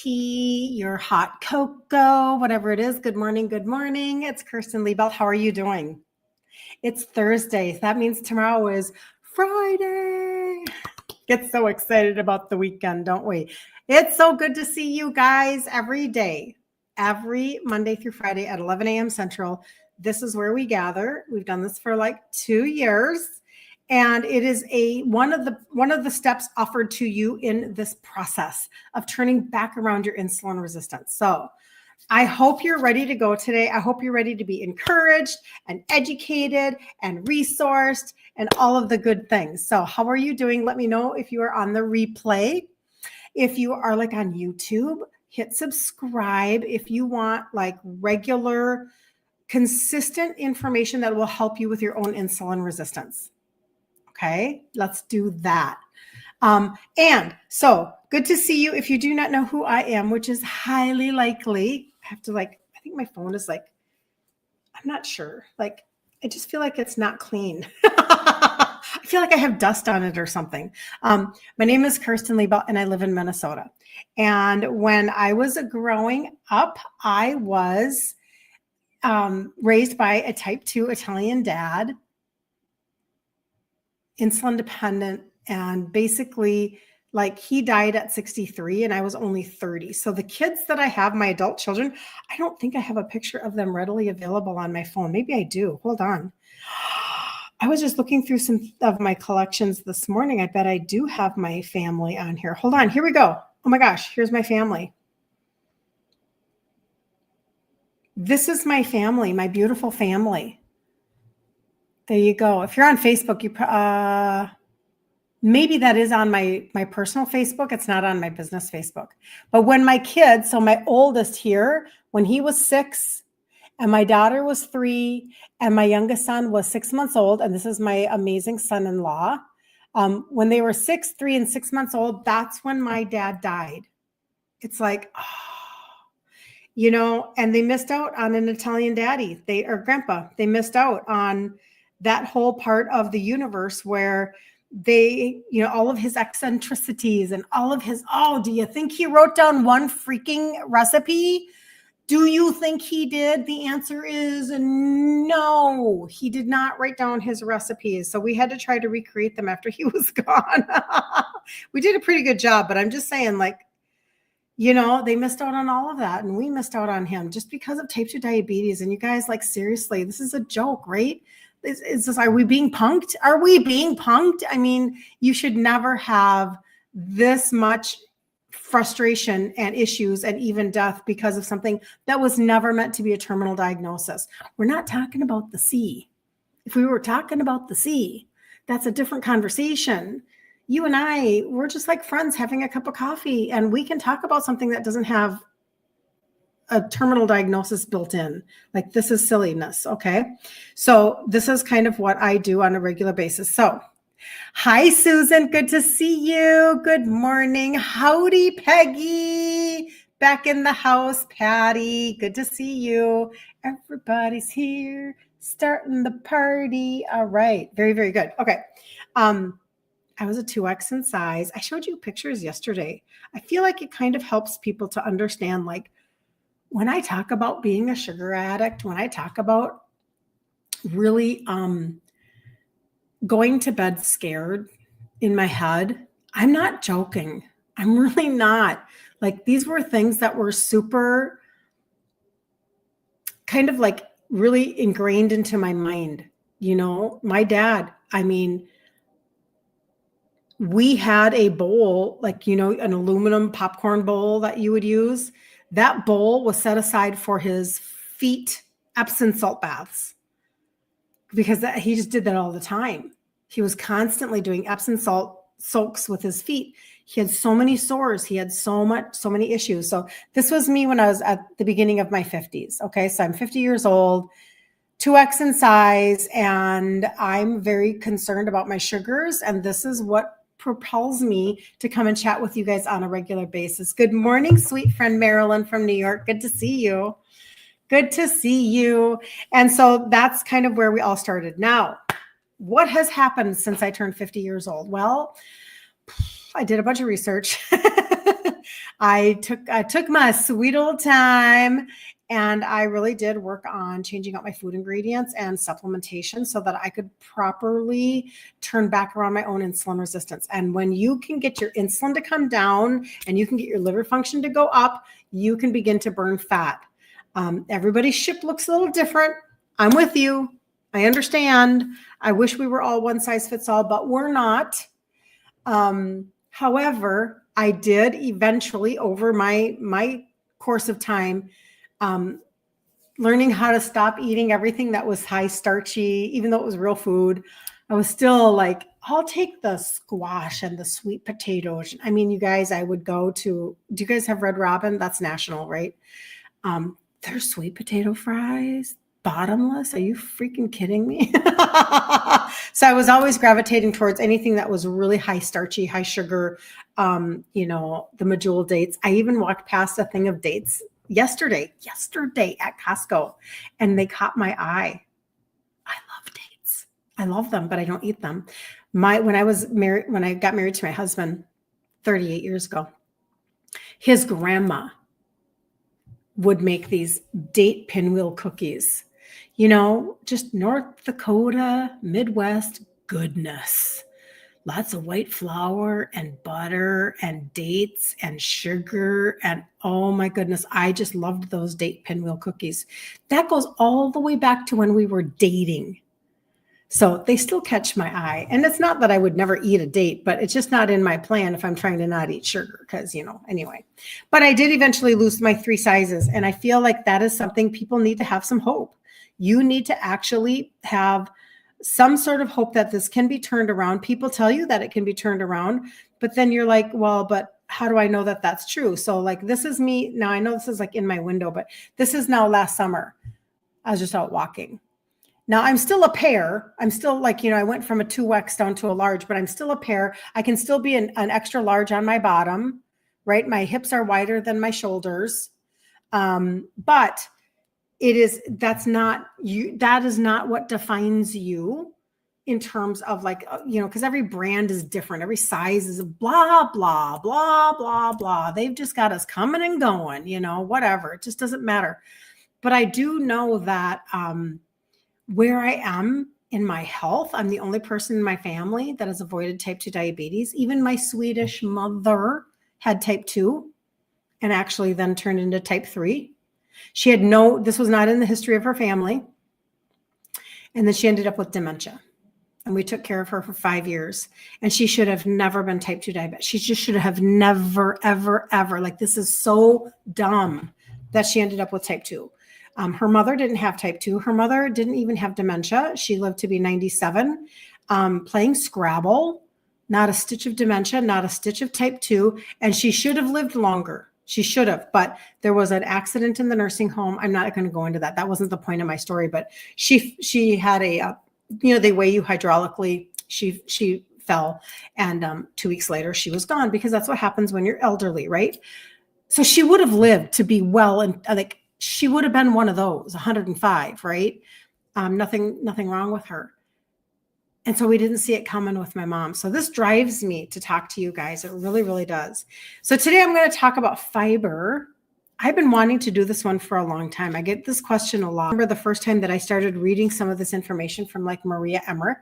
tea, your hot cocoa, whatever it is. Good morning. Good morning. It's Kirsten Liebelt. How are you doing? It's Thursday. That means tomorrow is Friday. Get so excited about the weekend, don't we? It's so good to see you guys every day, every Monday through Friday at 11 a.m. Central. This is where we gather. We've done this for like 2 years. And it is one of the steps offered to you in this process of turning back around your insulin resistance. So I hope you're ready to go today. I hope you're ready to be encouraged and educated and resourced and all of the good things. So how are you doing? Let me know if you are on the replay. If you are like on YouTube, hit subscribe if you want like regular, consistent information that will help you with your own insulin resistance. Okay, let's do that. And so good to see you. If you do not know who I am, which is highly likely, I have to I think my phone is I'm not sure. I just feel like it's not clean. I feel like I have dust on it or something. My name is Kirsten Liebelt and I live in Minnesota. And when I was growing up, I was raised by a type 2 Italian dad, insulin dependent, and basically he died at 63 and I was only 30. So the kids that I have, my adult children, I don't think I have a picture of them readily available on my phone. Maybe I do. Hold on. I was just looking through some of my collections this morning. I bet I do have my family on here. Hold on. Here we go. Oh my gosh. Here's my family. This is my family, my beautiful family. There you go. If you're on Facebook, maybe that is on my personal Facebook. It's not on my business Facebook. But when my kids, so my oldest here, when he was 6 and my daughter was 3 and my youngest son was 6 months old, and this is my amazing son-in-law, when they were 6, 3, and 6 months old, that's when my dad died. It's and they missed out on an Italian daddy, or grandpa. They missed out on that whole part of the universe where they, all of his eccentricities and all of his, do you think he wrote down one freaking recipe? Do you think he did? The answer is no, he did not write down his recipes. So we had to try to recreate them after he was gone. We did a pretty good job, but I'm just saying they missed out on all of that and we missed out on him just because of type 2 diabetes. And you guys, seriously, this is a joke, right? Are we being punked? Are we being punked? I mean, you should never have this much frustration and issues and even death because of something that was never meant to be a terminal diagnosis. We're not talking about the C. If we were talking about the C, that's a different conversation. You and I, we're just like friends having a cup of coffee and we can talk about something that doesn't have a terminal diagnosis built in. This is silliness. Okay. So this is kind of what I do on a regular basis. So hi, Susan. Good to see you. Good morning. Howdy, Peggy. Back in the house, Patty. Good to see you. Everybody's here starting the party. All right. Very, very good. Okay. I was a 2X in size. I showed you pictures yesterday. I feel like it kind of helps people to understand, when I talk about being a sugar addict, when I talk about really going to bed scared in my head, I'm not joking. I'm really not. These were things that were super kind of really ingrained into my mind. My dad, we had a bowl, an aluminum popcorn bowl that you would use. That bowl was set aside for his feet Epsom salt baths because he just did that all the time. He was constantly doing Epsom salt soaks with his feet. He had so many sores. He had so many issues. So this was me when I was at the beginning of my 50s. Okay. So I'm 50 years old, 2X in size, and I'm very concerned about my sugars. And this is what propels me to come and chat with you guys on a regular basis. Good morning, sweet friend Marilyn from New York. Good to see you. Good to see you. And so that's kind of where we all started. Now, what has happened since I turned 50 years old? Well, I did a bunch of research. I took my sweet old time, and I really did work on changing out my food ingredients and supplementation so that I could properly turn back around my own insulin resistance. And when you can get your insulin to come down and you can get your liver function to go up, you can begin to burn fat. Everybody's ship looks a little different. I'm with you. I understand. I wish we were all one size fits all, but we're not. However, I did eventually, over my course of time, learning how to stop eating everything that was high starchy, even though it was real food. I was still like, I'll take the squash and the sweet potatoes. I mean, you guys, I would go to, do you guys have Red Robin? That's national, right? Their sweet potato fries, bottomless. Are you freaking kidding me? So I was always gravitating towards anything that was really high starchy, high sugar, the medjool dates. I even walked past a thing of dates yesterday at Costco, and they caught my eye. I love dates. I love them, but I don't eat them. When I got married to my husband 38 years ago, his grandma would make these date pinwheel cookies, just North Dakota, Midwest goodness. Lots of white flour and butter and dates and sugar. And oh my goodness, I just loved those date pinwheel cookies. That goes all the way back to when we were dating. So they still catch my eye. And it's not that I would never eat a date, but it's just not in my plan if I'm trying to not eat sugar because, anyway. But I did eventually lose my 3 sizes. And I feel like that is something people need to have some hope. You need to actually have some sort of hope that this can be turned around. People tell you that it can be turned around, but then you're like, well, but how do I know that that's true? So like, this is me. Now I know this is like in my window, but this is now last summer. I was just out walking. Now I'm still a pear. I'm still like, I went from a 2X down to a large, but I'm still a pear. I can still be an extra large on my bottom, right? My hips are wider than my shoulders. But that is not what defines you in terms of like, because every brand is different. Every size is blah, blah, blah, blah, blah. They've just got us coming and going, whatever. It just doesn't matter. But I do know that, where I am in my health, I'm the only person in my family that has avoided type 2 diabetes. Even my Swedish mother had type 2 and actually then turned into type 3. She had this was not in the history of her family. And then she ended up with dementia. And we took care of her for 5 years. And she should have never been type 2 diabetic. She just should have never, ever, ever. Like, this is so dumb that she ended up with type 2. Her mother didn't have type 2. Her mother didn't even have dementia. She lived to be 97, playing Scrabble, not a stitch of dementia, not a stitch of type 2. And she should have lived longer. She should have, but there was an accident in the nursing home. I'm not going to go into that. That wasn't the point of my story, but she had they weigh you hydraulically. She fell, and 2 weeks later she was gone, because that's what happens when you're elderly, right? So she would have lived to be well, and like, she would have been one of those 105, right? Nothing wrong with her. And so we didn't see it coming with my mom. So this drives me to talk to you guys. It really, really does. So today I'm going to talk about fiber. I've been wanting to do this one for a long time. I get this question a lot. I remember the first time that I started reading some of this information from like Maria Emmerich.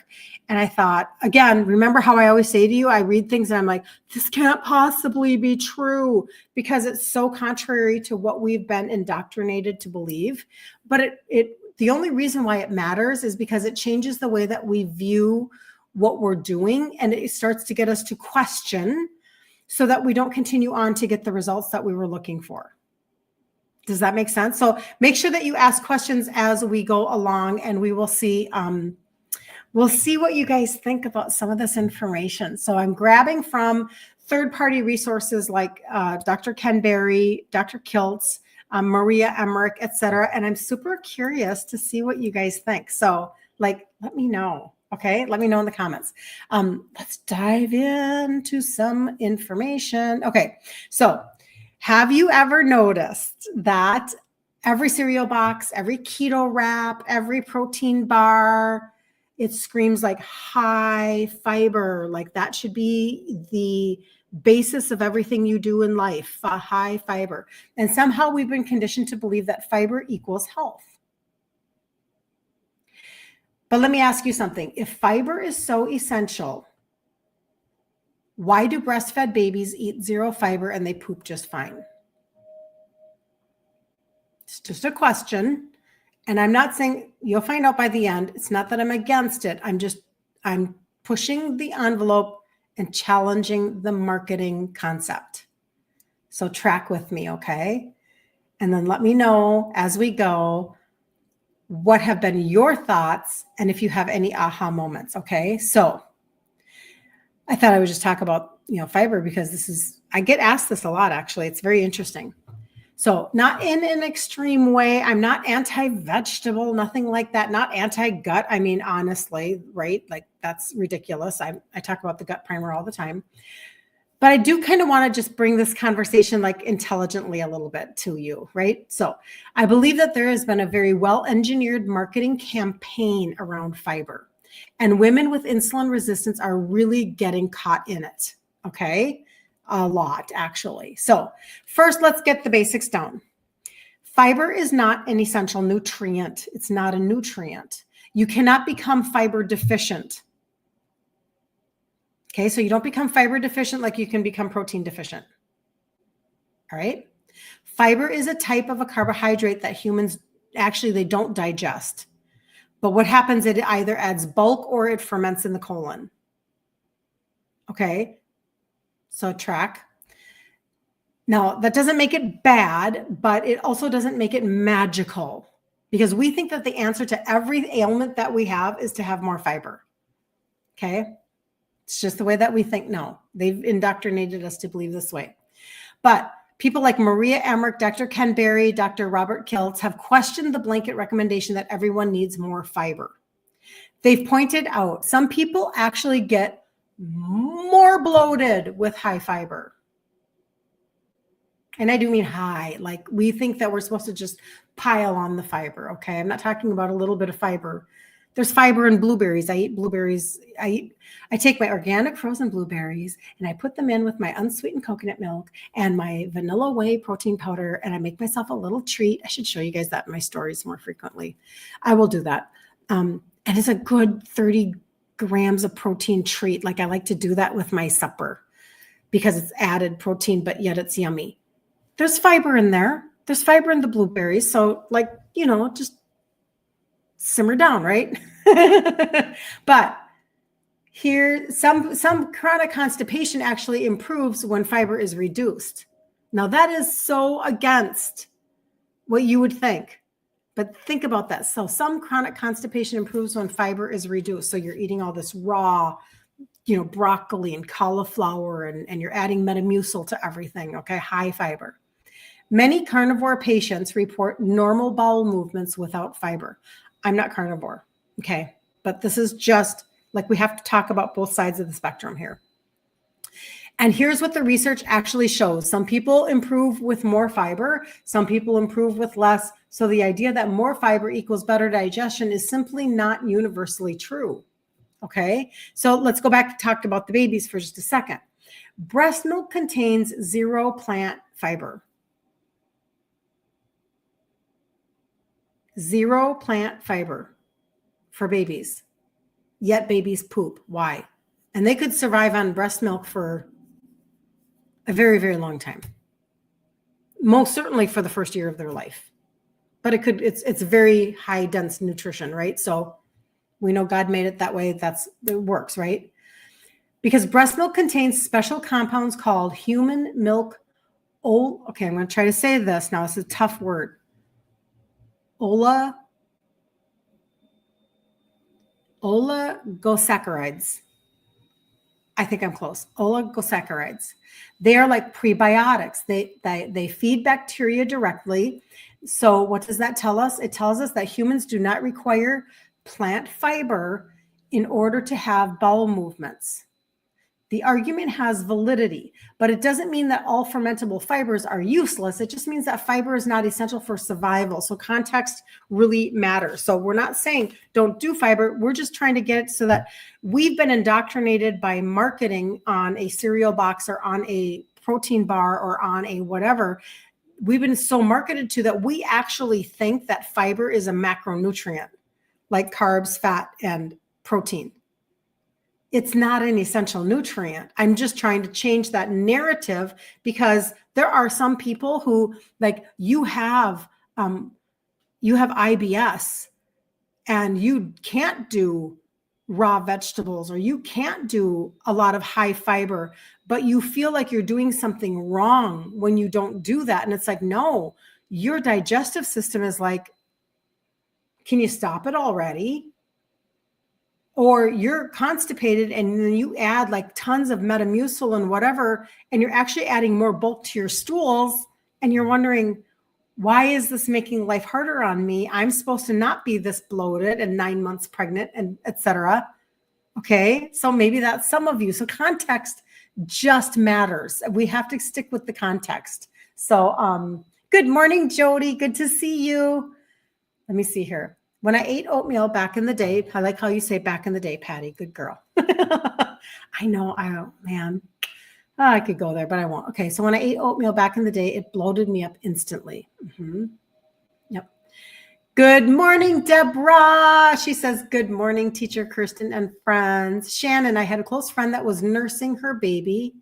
And I thought, again, remember how I always say to you, I read things and I'm like, this can't possibly be true, because it's so contrary to what we've been indoctrinated to believe. But the only reason why it matters is because it changes the way that we view what we're doing. And it starts to get us to question so that we don't continue on to get the results that we were looking for. Does that make sense? So make sure that you ask questions as we go along, and we will see. We'll see what you guys think about some of this information. So I'm grabbing from third-party resources like Dr. Ken Berry, Dr. Kiltz, Maria Emmerich, etc. And I'm super curious to see what you guys think. So let me know. Okay, let me know in the comments. Let's dive into some information. Okay, so have you ever noticed that every cereal box, every keto wrap, every protein bar, it screams like high fiber, like that should be the basis of everything you do in life, high fiber. And somehow we've been conditioned to believe that fiber equals health. But let me ask you something. If fiber is so essential, why do breastfed babies eat zero fiber and they poop just fine? It's just a question. And I'm not saying, you'll find out by the end. It's not that I'm against it. I'm pushing the envelope and challenging the marketing concept. So track with me, okay? And then let me know as we go what have been your thoughts and if you have any aha moments, okay? So I thought I would just talk about, fiber because I get asked this a lot, actually. It's very interesting. So not in an extreme way. I'm not anti-vegetable, nothing like that. Not anti-gut. I mean, honestly, right? Like that's ridiculous. I talk about the gut primer all the time. But I do kind of want to just bring this conversation like intelligently a little bit to you, right? So I believe that there has been a very well-engineered marketing campaign around fiber. And women with insulin resistance are really getting caught in it, okay? A lot, actually. So first, let's get the basics down. Fiber is not an essential nutrient. It's not a nutrient. You cannot become fiber deficient. Okay, so you don't become fiber deficient like you can become protein deficient. All right. Fiber is a type of a carbohydrate that humans actually, they don't digest. But what happens, it either adds bulk or it ferments in the colon. Okay. So track. Now, that doesn't make it bad, but it also doesn't make it magical because we think that the answer to every ailment that we have is to have more fiber. Okay. It's just the way that we think. No, they've indoctrinated us to believe this way. But people like Maria Emmerich, Dr. Ken Berry, Dr. Robert Kiltz have questioned the blanket recommendation that everyone needs more fiber. They've pointed out some people actually get more bloated with high fiber. And I do mean high, like we think that we're supposed to just pile on the fiber, okay? I'm not talking about a little bit of fiber. There's fiber in blueberries. I eat blueberries. I take my organic frozen blueberries and I put them in with my unsweetened coconut milk and my vanilla whey protein powder, and I make myself a little treat. I should show you guys that in my stories more frequently. I will do that. And it's a good 30 grams of protein treat. Like I like to do that with my supper because it's added protein, but yet it's yummy. There's fiber in there. There's fiber in the blueberries. So like, just simmer down, right? But here, some chronic constipation actually improves when fiber is reduced. Now that is so against what you would think. But think about that. So some chronic constipation improves when fiber is reduced. So you're eating all this raw, broccoli and cauliflower and you're adding Metamucil to everything. Okay. High fiber. Many carnivore patients report normal bowel movements without fiber. I'm not carnivore. Okay. But this is just like we have to talk about both sides of the spectrum here. And here's what the research actually shows. Some people improve with more fiber. Some people improve with less. So the idea that more fiber equals better digestion is simply not universally true. Okay. So let's go back to talk about the babies for just a second. Breast milk contains zero plant fiber. Zero plant fiber for babies. Yet babies poop. Why? And they could survive on breast milk for a very, very long time. Most certainly for the first year of their life. But it's very high dense nutrition, right? So we know God made it that way. It works, right? Because breast milk contains special compounds called human milk. Okay, I'm going to try to say this now. It's a tough word. Oligosaccharides. I think I'm close. Oligosaccharides. They are like prebiotics. They feed bacteria directly. So what does that tell us? It tells us that humans do not require plant fiber in order to have bowel movements. The argument has validity, but it doesn't mean that all fermentable fibers are useless. It just means that fiber is not essential for survival. So context really matters. So we're not saying don't do fiber. We're just trying to get it so that we've been indoctrinated by marketing on a cereal box or on a protein bar or on a whatever. We've been so marketed to that we actually think that fiber is a macronutrient like carbs, fat, and protein. It's not an essential nutrient. I'm just trying to change that narrative because there are some people who like you have IBS and you can't do raw vegetables or you can't do a lot of high fiber, but you feel like you're doing something wrong when you don't do that. And it's like, no, your digestive system is like, can you stop it already? Or you're constipated and then you add like tons of Metamucil and whatever, and you're actually adding more bulk to your stools. And you're wondering, why is this making life harder on me? I'm supposed to not be this bloated and 9 months pregnant and etc. Okay. So maybe that's some of you. So context just matters. We have to stick with the context. So, good morning, Jody. Good to see you. Let me see here. When I ate oatmeal back in the day, I like how you say back in the day, Patty, good girl. I know, man, I could go there, but I won't. Okay, so when I ate oatmeal back in the day, it bloated me up instantly. Yep. Good morning, Deborah. She says, good morning, teacher Kirsten and friends. Shannon, I had a close friend that was nursing her baby,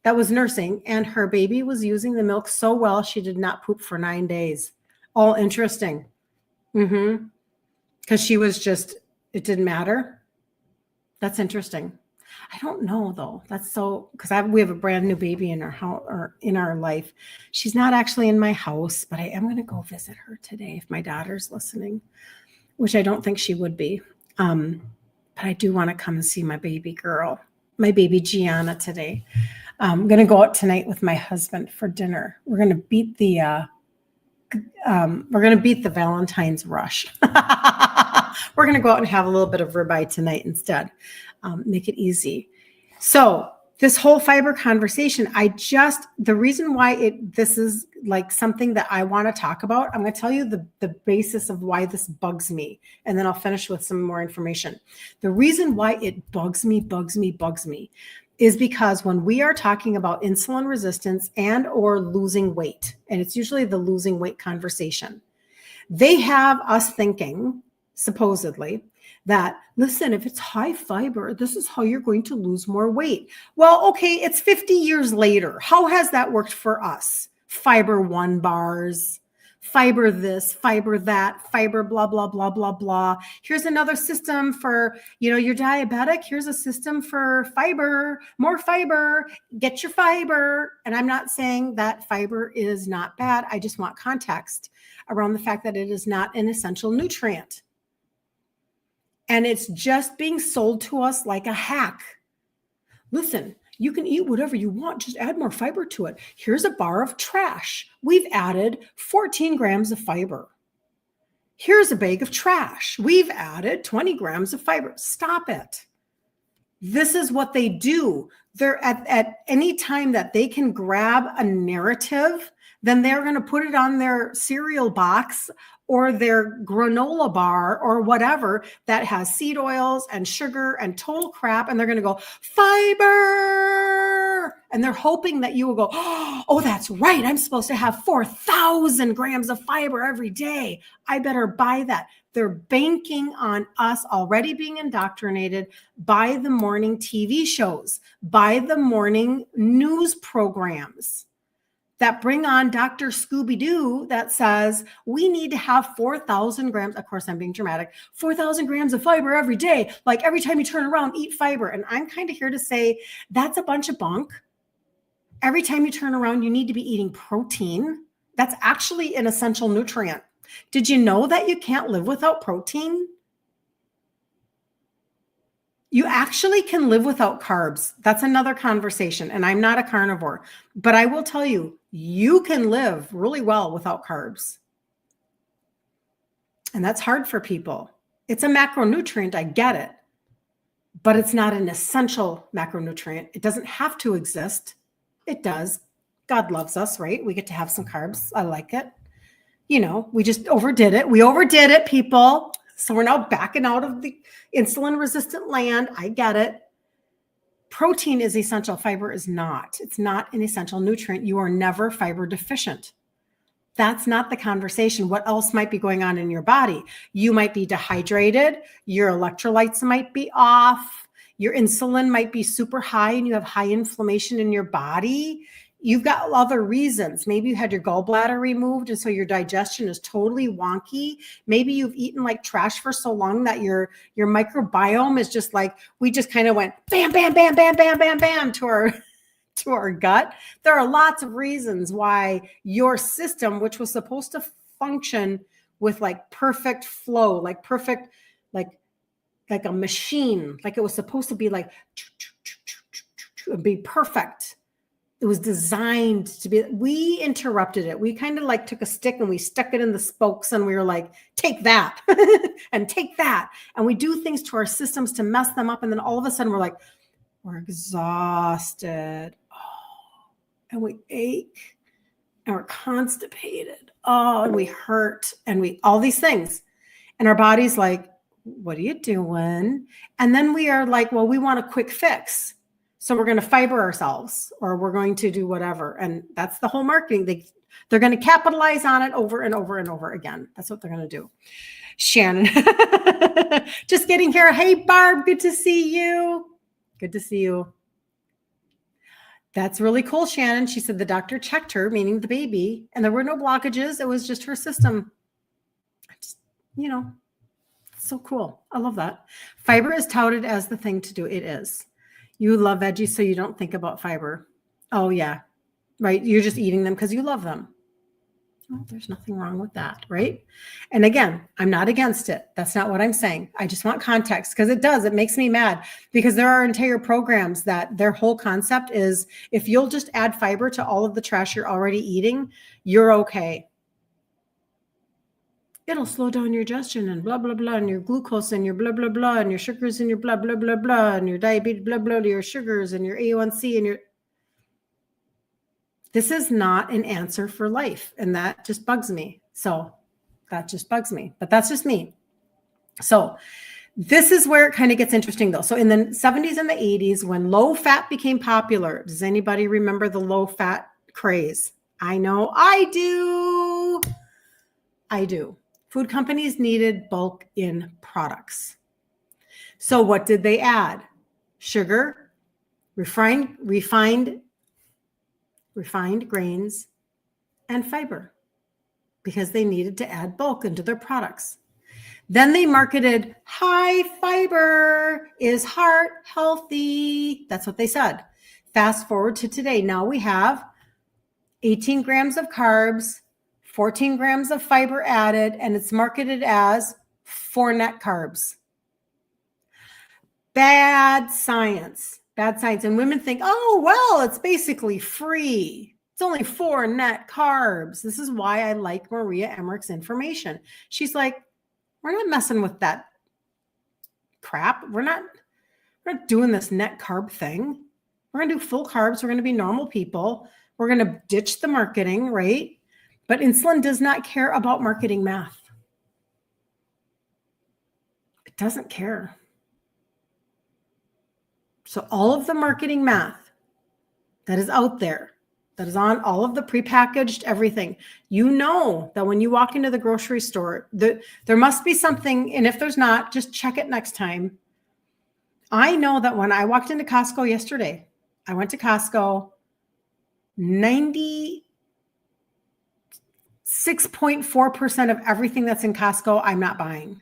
and her baby was using the milk so well, she did not poop for 9 days. All interesting. Because she was just, it didn't matter. That's interesting. I don't know though. That's so, because we have a brand new baby in our house or in our life. She's not actually in my house, but I am going to go visit her today if my daughter's listening, which I don't think she would be. But I do want to come and see my baby girl, my baby Gianna today. I'm going to go out tonight with my husband for dinner. We're going to beat the Valentine's rush. We're going to go out and have a little bit of ribeye tonight instead. Make it easy. So this whole fiber conversation, the reason why this is like something that I want to talk about, I'm going to tell you the basis of why this bugs me. And then I'll finish with some more information. The reason why it bugs me is because when we are talking about insulin resistance and or losing weight, and it's usually the losing weight conversation, they have us thinking, supposedly, that, listen, if it's high fiber, this is how you're going to lose more weight. Well, okay, it's 50 years later. How has that worked for us? Fiber 1 bars, fiber this, fiber that, fiber blah, blah, blah, blah, blah. Here's another system for, you're diabetic. Here's a system for fiber, more fiber, get your fiber. And I'm not saying that fiber is not bad. I just want context around the fact that it is not an essential nutrient. And it's just being sold to us like a hack. Listen, you can eat whatever you want. Just add more fiber to it. Here's a bar of trash. We've added 14 grams of fiber. Here's a bag of trash. We've added 20 grams of fiber. Stop it. This is what they do. They're at any time that they can grab a narrative, then they're going to put it on their cereal box or their granola bar or whatever that has seed oils and sugar and total crap. And they're going to go, fiber. And they're hoping that you will go, oh, that's right. I'm supposed to have 4,000 grams of fiber every day. I better buy that. They're banking on us already being indoctrinated by the morning TV shows, by the morning news programs that bring on Dr. Scooby-Doo that says we need to have 4,000 grams. Of course, I'm being dramatic. 4,000 grams of fiber every day. Like every time you turn around, eat fiber. And I'm kind of here to say that's a bunch of bunk. Every time you turn around, you need to be eating protein. That's actually an essential nutrient. Did you know that you can't live without protein? You actually can live without carbs. That's another conversation. And I'm not a carnivore, but I will tell you, you can live really well without carbs. And that's hard for people. It's a macronutrient. I get it. but it's not an essential macronutrient. It doesn't have to exist. It does. God loves us, right? We get to have some carbs. I like it. You know, we just overdid it. We overdid it, people. So we're now backing out of the insulin resistant land. I get it. Protein is essential. Fiber is not. It's not an essential nutrient. You are never fiber deficient. That's not the conversation. What else might be going on in your body? You might be dehydrated. Your electrolytes might be off. Your insulin might be super high and you have high inflammation in your body. You've got other reasons. Maybe you had your gallbladder removed and so your digestion is totally wonky. Maybe you've eaten like trash for so long that your microbiome is just like, we just kind of went bam, bam, bam, bam, bam, bam, bam to our gut. There are lots of reasons why your system, which was supposed to function with like perfect flow, like perfect, like a machine, like it was supposed to be like, be perfect. It was designed to be, we interrupted it. We kind of like took a stick and we stuck it in the spokes and we were like, take that and take that. And we do things to our systems to mess them up. And then all of a sudden we're like, we're exhausted. Oh, and we ache and we're constipated. Oh, and we hurt and all these things. And our body's like, what are you doing? And then we are like, well, we want a quick fix. So we're going to fiber ourselves or we're going to do whatever. And that's the whole marketing. They're going to capitalize on it over and over and over again. That's what they're going to do. Shannon, just getting here. Hey, Barb, good to see you. Good to see you. That's really cool, Shannon. She said the doctor checked her, meaning the baby, and there were no blockages. It was just her system. Just, you know, so cool. I love that. Fiber is touted as the thing to do. It is. You love veggies, so you don't think about fiber. Oh, yeah. Right. You're just eating them because you love them. Well, there's nothing wrong with that, right? And again, I'm not against it. That's not what I'm saying. I just want context because it makes me mad because there are entire programs that their whole concept is if you'll just add fiber to all of the trash you're already eating, you're okay. It'll slow down your digestion and blah, blah, blah, and your glucose and your blah, blah, blah, and your sugars and your blah, blah, blah, blah, and your diabetes, blah, blah, your sugars and your A1C and your... This is not an answer for life. And that just bugs me. So that just bugs me, but that's just me. So this is where it kind of gets interesting though. So in the 70s and the 80s, when low fat became popular, does anybody remember the low fat craze? I know I do. I do. Food companies needed bulk in products. So what did they add? Sugar, refined grains, and fiber because they needed to add bulk into their products. Then they marketed high fiber is heart healthy. That's what they said. Fast forward to today. Now we have 18 grams of carbs, 14 grams of fiber added, and it's marketed as 4 net carbs. Bad science. Bad science. And women think, oh, well, it's basically free. It's only 4 net carbs. This is why I like Maria Emmerich's information. She's like, we're not messing with that crap. We're not doing this net carb thing. We're going to do full carbs. We're going to be normal people. We're going to ditch the marketing, right? But insulin does not care about marketing math. It doesn't care. So all of the marketing math that is out there, that is on all of the prepackaged everything, you know that when you walk into the grocery store, there must be something, and if there's not, just check it next time. I know that when I walked into Costco yesterday, I went to Costco, 96.4% of everything that's in Costco, I'm not buying.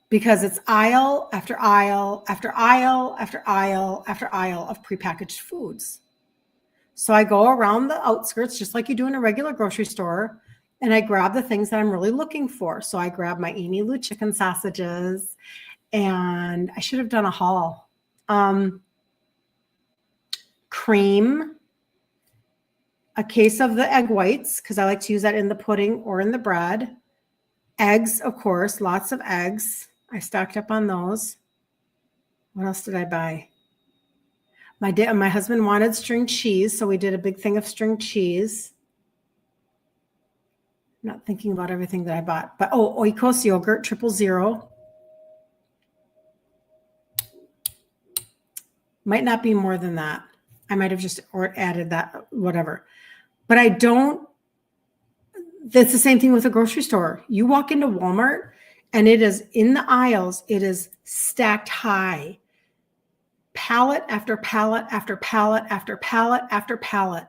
Because it's aisle after aisle after aisle after aisle after aisle of prepackaged foods. So I go around the outskirts, just like you do in a regular grocery store, and I grab the things that I'm really looking for. So I grab my Amy Lou chicken sausages, and I should have done a haul. Cream, a case of the egg whites, because I like to use that in the pudding or in the bread. Eggs, of course, lots of eggs. I stocked up on those. What else did I buy? My husband wanted string cheese, so we did a big thing of string cheese. Not thinking about everything that I bought, but Oikos yogurt, 000. Might not be more than that. I might have just added that, whatever. But I don't, that's the same thing with a grocery store. You walk into Walmart and it is in the aisles, it is stacked high. Pallet after pallet after pallet after pallet after pallet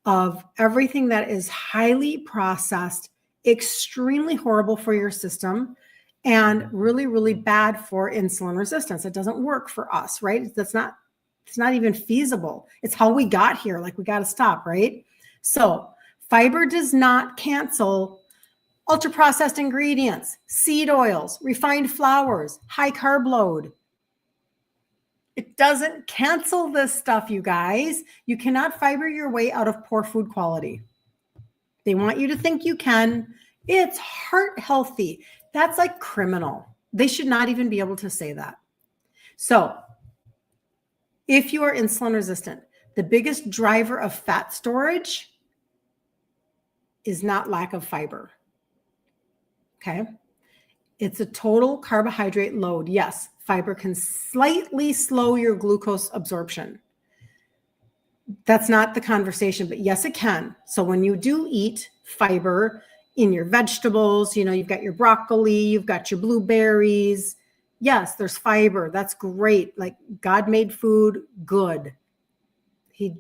of everything that is highly processed, extremely horrible for your system, and really, really bad for insulin resistance. It doesn't work for us, right? It's not even feasible. It's how we got here. Like, we got to stop, right? So fiber does not cancel ultra processed ingredients, seed oils, refined flours, high carb load. It doesn't cancel this stuff, you guys. You cannot fiber your way out of poor food quality. They want you to think you can. It's heart healthy. That's like criminal. They should not even be able to say that. So if you are insulin resistant, the biggest driver of fat storage is not lack of fiber. Okay. It's a total carbohydrate load. Yes, fiber can slightly slow your glucose absorption. That's not the conversation, but yes, it can. So when you do eat fiber in your vegetables, you've got your broccoli, you've got your blueberries. Yes, there's fiber. That's great. Like, God made food good. He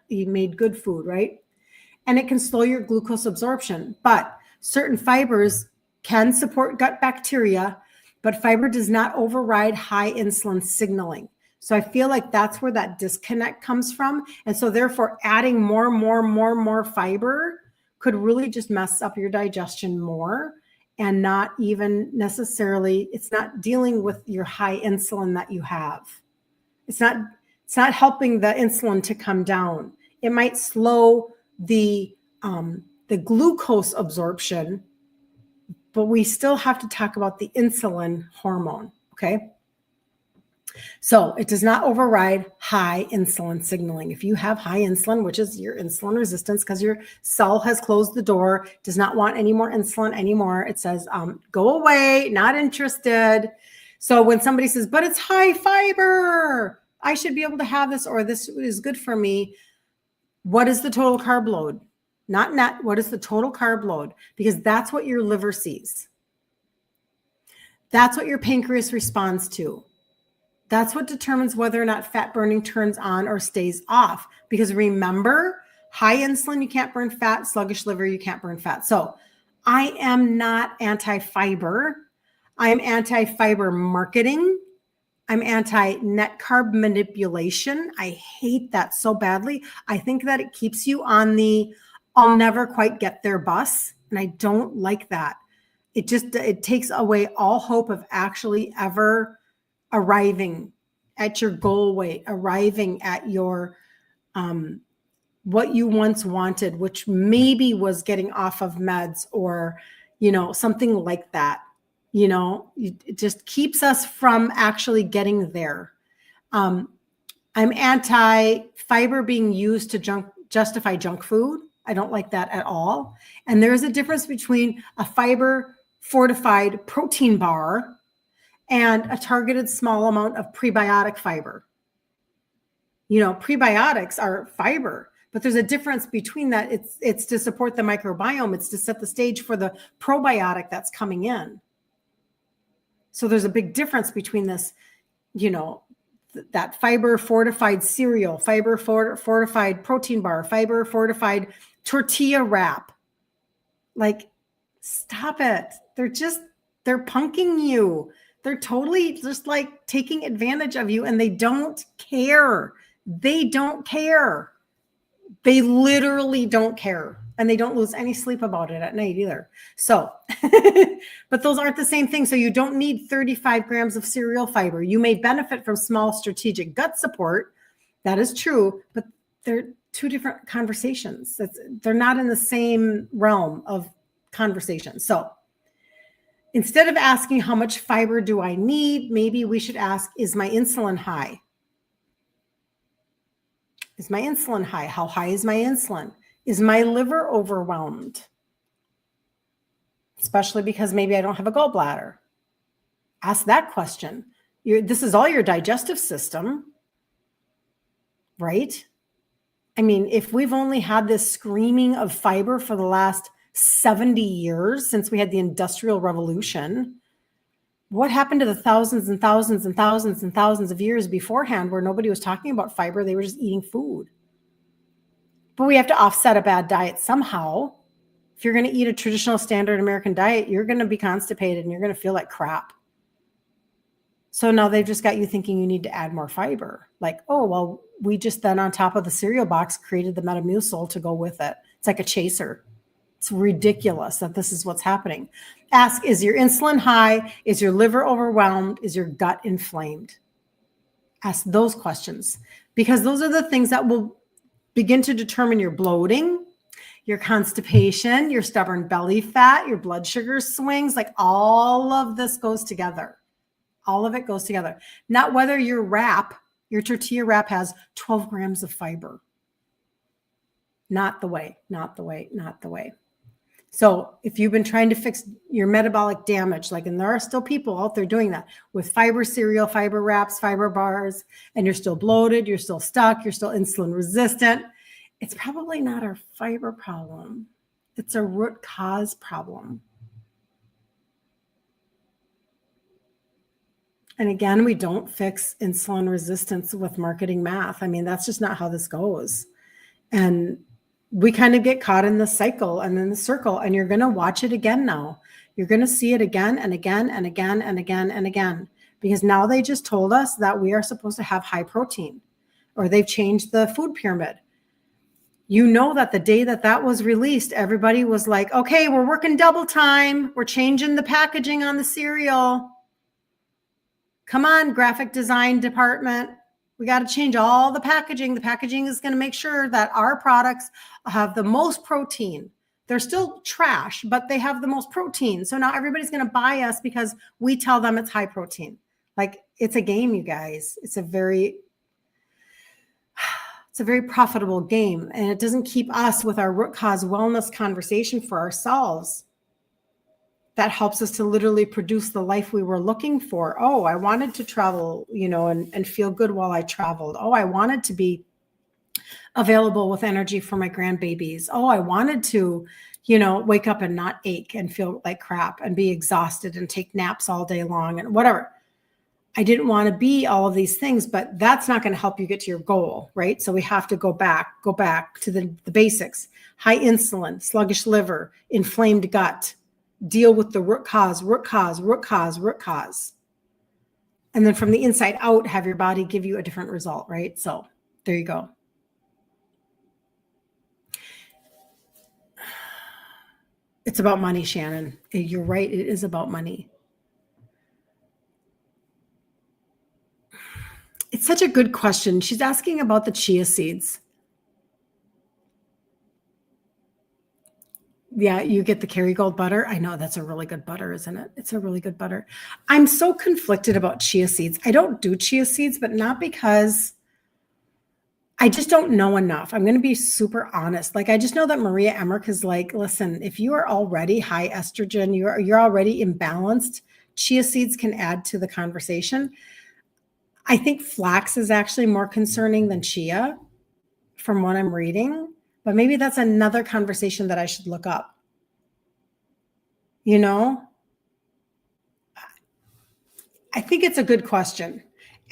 made good food, right? And it can slow your glucose absorption, but certain fibers can support gut bacteria, but fiber does not override high insulin signaling. So I feel like that's where that disconnect comes from. And so therefore adding more fiber could really just mess up your digestion more, and not even necessarily, it's not dealing with your high insulin that you have. It's not helping the insulin to come down. It might slow the glucose absorption, but we still have to talk about the insulin hormone, okay? So it does not override high insulin signaling. If you have high insulin, which is your insulin resistance, because your cell has closed the door, does not want any more insulin anymore, it says, go away, not interested. So when somebody says, but it's high fiber, I should be able to have this, or this is good for me, what is the total carb load? Not net. What is the total carb load? Because that's what your liver sees. That's what your pancreas responds to. That's what determines whether or not fat burning turns on or stays off. Because remember, high insulin, you can't burn fat. Sluggish liver, you can't burn fat. So I am not anti-fiber. I am anti-fiber marketing. I'm anti-net carb manipulation. I hate that so badly. I think that it keeps you on the I'll never quite get there bus. And I don't like that. It takes away all hope of actually ever arriving at your goal weight, arriving at your, what you once wanted, which maybe was getting off of meds or, something like that. It just keeps us from actually getting there. I'm anti-fiber being used to justify junk food. I don't like that at all. And there's a difference between a fiber fortified protein bar and a targeted small amount of prebiotic fiber. Prebiotics are fiber, but there's a difference between that. It's to support the microbiome. It's to set the stage for the probiotic that's coming in. So there's a big difference between this, that fiber fortified cereal, fiber fortified protein bar, fiber fortified tortilla wrap. Like, stop it. They're punking you. They're totally just like taking advantage of you, and they don't care. They don't care. They literally don't care. And they don't lose any sleep about it at night either. So, but those aren't the same thing. So you don't need 35 grams of cereal fiber. You may benefit from small strategic gut support. That is true, but they're two different conversations. They're not in the same realm of conversation. So Instead of asking how much fiber do I need, maybe we should ask, is my insulin high? Is my insulin high? How high is my insulin? Is my liver overwhelmed? Especially because maybe I don't have a gallbladder. Ask that question. This is all your digestive system, right? I mean, if we've only had this screaming of fiber for the last 70 years since we had the Industrial Revolution, what happened to the thousands and thousands and thousands and thousands of years beforehand where nobody was talking about fiber? They were just eating food. But we have to offset a bad diet somehow. If you're going to eat a traditional standard American diet, you're going to be constipated and you're going to feel like crap. So now they've just got you thinking you need to add more fiber. Like, oh, well, we just then on top of the cereal box created the Metamucil to go with it. It's like a chaser. It's ridiculous that this is what's happening. Ask, is your insulin high? Is your liver overwhelmed? Is your gut inflamed? Ask those questions because those are the things that will begin to determine your bloating, your constipation, your stubborn belly fat, your blood sugar swings. Like all of this goes together. All of it goes together. Not whether your tortilla wrap has 12 grams of fiber. Not the way, not the way, not the way. So if you've been trying to fix your metabolic damage, and there are still people out there doing that with fiber cereal, fiber wraps, fiber bars, and you're still bloated, you're still stuck, you're still insulin resistant, it's probably not a fiber problem. It's a root cause problem. And again, we don't fix insulin resistance with marketing math. I mean, that's just not how this goes. And we kind of get caught in the cycle and in the circle, and you're going to watch it again now. You're going to see it again and again and again and again and again, because now they just told us that we are supposed to have high protein, or they've changed the food pyramid. You know that the day that that was released, everybody was like, okay, we're working double time. We're changing the packaging on the cereal. Come on, graphic design department. We got to change all the packaging. The packaging is going to make sure that our products have the most protein. They're still trash, but they have the most protein. So now everybody's going to buy us because we tell them it's high protein. Like, it's a game, you guys. It's a very profitable game. And it doesn't keep us with our root cause wellness conversation for ourselves. That helps us to literally produce the life we were looking for. Oh, I wanted to travel, and feel good while I traveled. Oh, I wanted to be available with energy for my grandbabies. Oh, I wanted to, wake up and not ache and feel like crap and be exhausted and take naps all day long and whatever. I didn't want to be all of these things, but that's not going to help you get to your goal, right? So we have to go back to the basics. High insulin, sluggish liver, inflamed gut. Deal with the root cause. And then from the inside out, have your body give you a different result, right? So there you go. It's about money, Shannon. You're right. It is about money. It's such a good question. She's asking about the chia seeds. Yeah, you get the Kerrygold butter. I know that's a really good butter, isn't it? It's a really good butter. I'm so conflicted about chia seeds. I don't do chia seeds, but not because I just don't know enough. I'm going to be super honest. I just know that Maria Emmerich is like, listen, if you are already high estrogen, you're already imbalanced, chia seeds can add to the conversation. I think flax is actually more concerning than chia from what I'm reading. But maybe that's another conversation that I should look up. I think it's a good question.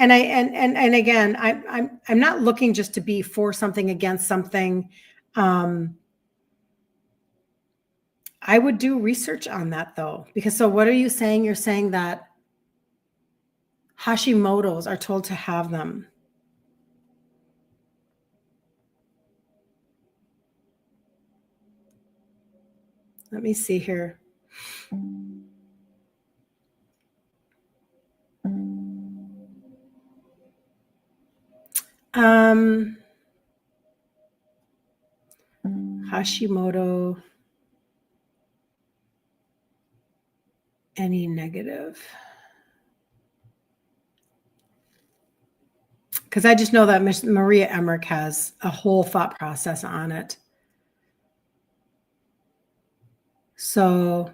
And again, I'm not looking just to be for something, against something. I would do research on that though, because so what are you saying? You're saying that Hashimoto's are told to have them. Let me see here. Hashimoto. any negative. Because I just know that Miss Maria Emmerich has a whole thought process on it. So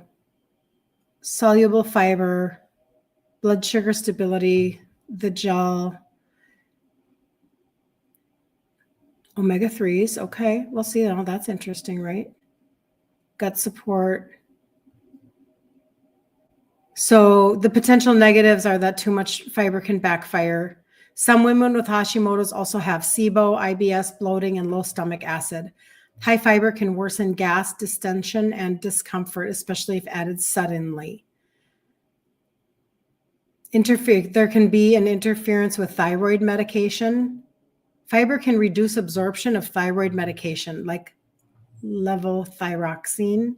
soluble fiber, blood sugar stability, the gel, omega-3s. Okay, we'll see. Oh, that's interesting, right? Gut support. So the potential negatives are that too much fiber can backfire. Some women with Hashimoto's also have SIBO, IBS, bloating, and low stomach acid. High fiber can worsen gas, distension, and discomfort, especially if added suddenly. There can be an interference with thyroid medication. Fiber can reduce absorption of thyroid medication, like levothyroxine,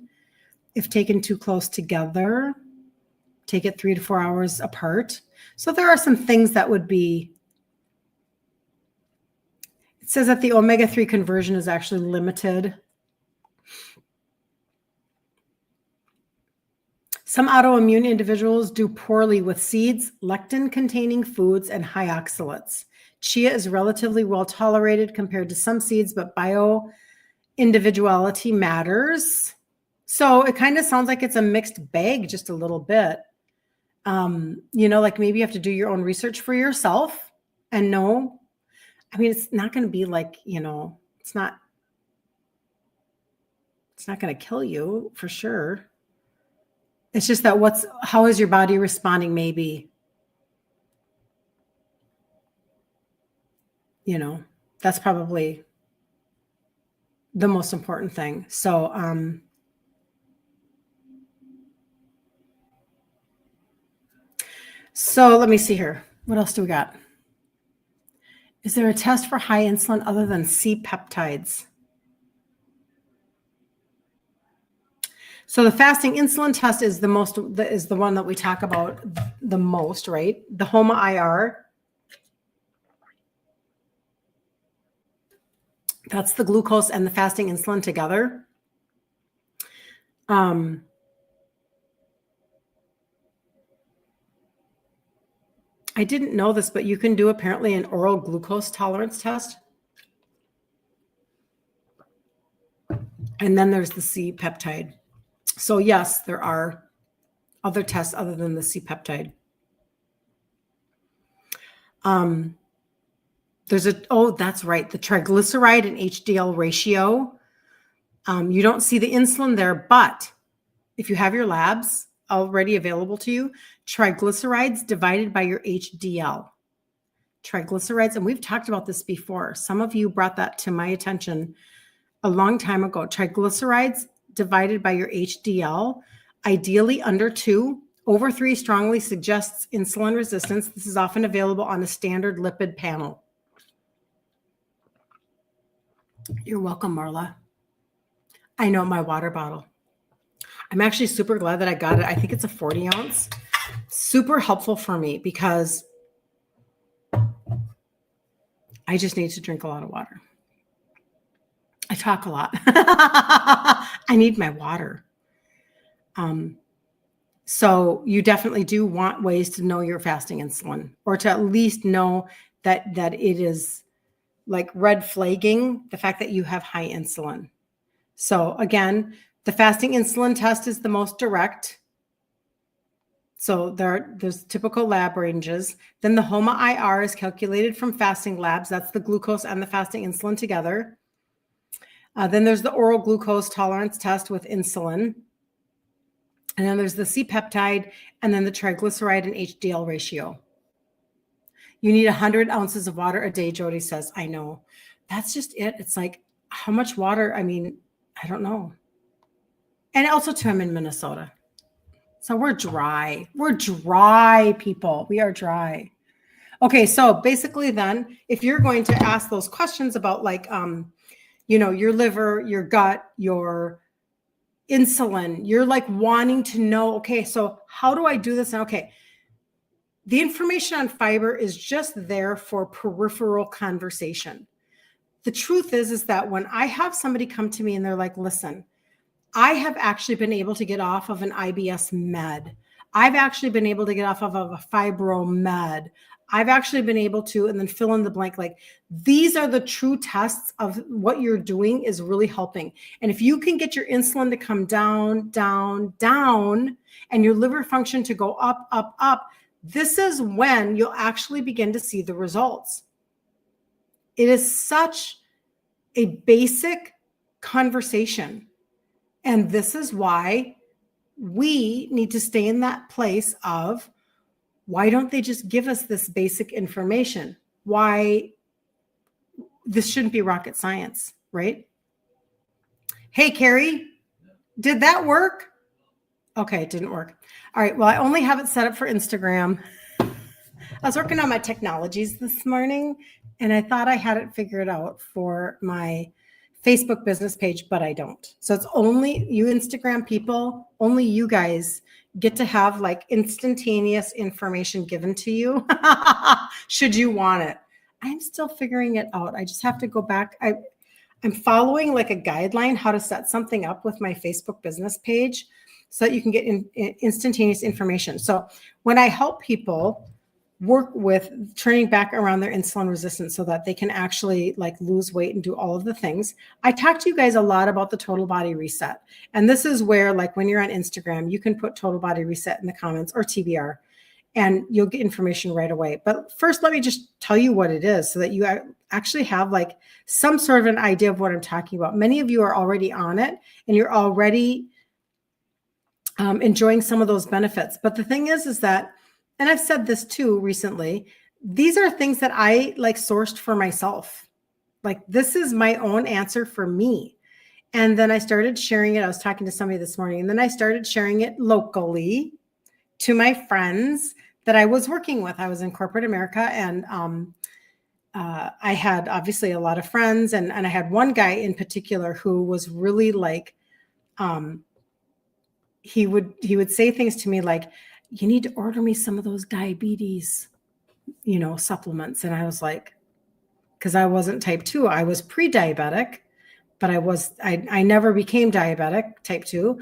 if taken too close together. Take it 3 to 4 hours apart. So there are some things that would be. It says that the omega-3 conversion is actually limited. Some autoimmune individuals do poorly with seeds, lectin-containing foods, and high oxalates. Chia is relatively well tolerated compared to some seeds, but bio-individuality matters. So it kind of sounds like it's a mixed bag just a little bit. Like maybe you have to do your own research for yourself and know. I mean, it's not going to be like, it's not going to kill you for sure. It's just that how is your body responding? Maybe, that's probably the most important thing. So, so let me see here. What else do we got? Is there a test for high insulin other than C-peptides? So the fasting insulin test is the one that we talk about the most, right? The HOMA-IR. That's the glucose and the fasting insulin together. I didn't know this, but you can do apparently an oral glucose tolerance test. And then there's the C-peptide. So yes, there are other tests other than the C-peptide. That's right. The triglyceride and HDL ratio. You don't see the insulin there, but if you have your labs already available to you, triglycerides divided by your HDL. Triglycerides, and we've talked about this before. Some of you brought that to my attention a long time ago. Triglycerides divided by your HDL, ideally under 2. Over 3 strongly suggests insulin resistance. This is often available on a standard lipid panel. You're welcome, Marla. I know, my water bottle. I'm actually super glad that I got it. I think it's a 40 ounce. Super helpful for me because I just need to drink a lot of water. I talk a lot. I need my water. So you definitely do want ways to know your fasting insulin, or to at least know that it is like red flagging the fact that you have high insulin. So again, the fasting insulin test is the most direct. So there's typical lab ranges. Then the HOMA-IR is calculated from fasting labs. That's the glucose and the fasting insulin together. Then there's the oral glucose tolerance test with insulin. And then there's the C-peptide, and then the triglyceride and HDL ratio. You need 100 ounces of water a day, Jody says. I know. That's just it. It's like, how much water? I mean, I don't know. And also too, I'm in Minnesota. So we're dry. We're dry, people. We are dry. Okay, so basically then, if you're going to ask those questions about like, your liver, your gut, your insulin, you're like wanting to know, okay, so how do I do this? And okay, the information on fiber is just there for peripheral conversation. The truth is that when I have somebody come to me and they're like, listen, I have actually been able to get off of an IBS med. I've actually been able to get off of a fibro med. I've actually been able to, and then fill in the blank. Like, these are the true tests of what you're doing is really helping. And if you can get your insulin to come down, down, down, and your liver function to go up, up, up, this is when you'll actually begin to see the results. It is such a basic conversation. And this is why we need to stay in that place of, why don't they just give us this basic information? Why this shouldn't be rocket science, right? Hey, Carrie, did that work? Okay, it didn't work. All right, well, I only have it set up for Instagram. I was working on my technologies this morning, and I thought I had it figured out for my Facebook business page, but I don't. So it's only you Instagram people, only you guys get to have like instantaneous information given to you should you want it. I'm still figuring it out. I just have to go back. I'm following like a guideline how to set something up with my Facebook business page so that you can get instantaneous information. So when I help people work with turning back around their insulin resistance so that they can actually like lose weight and do all of the things, I talk to you guys a lot about the total body reset. And this is where, like, when you're on Instagram, you can put total body reset in the comments or TBR, and you'll get information right away. But first, let me just tell you what it is so that you actually have like some sort of an idea of what I'm talking about. Many of you are already on it and you're already enjoying some of those benefits. But the thing is that, and I've said this too recently, these are things that I like sourced for myself. Like, this is my own answer for me. And then I started sharing it. I was talking to somebody this morning, and then I started sharing it locally to my friends that I was working with. I was in corporate America, and I had obviously a lot of friends, and I had one guy in particular who was really like, he would say things to me like, you need to order me some of those diabetes, supplements. And I was like, because I wasn't type 2, I was pre-diabetic, but I never became diabetic, type 2.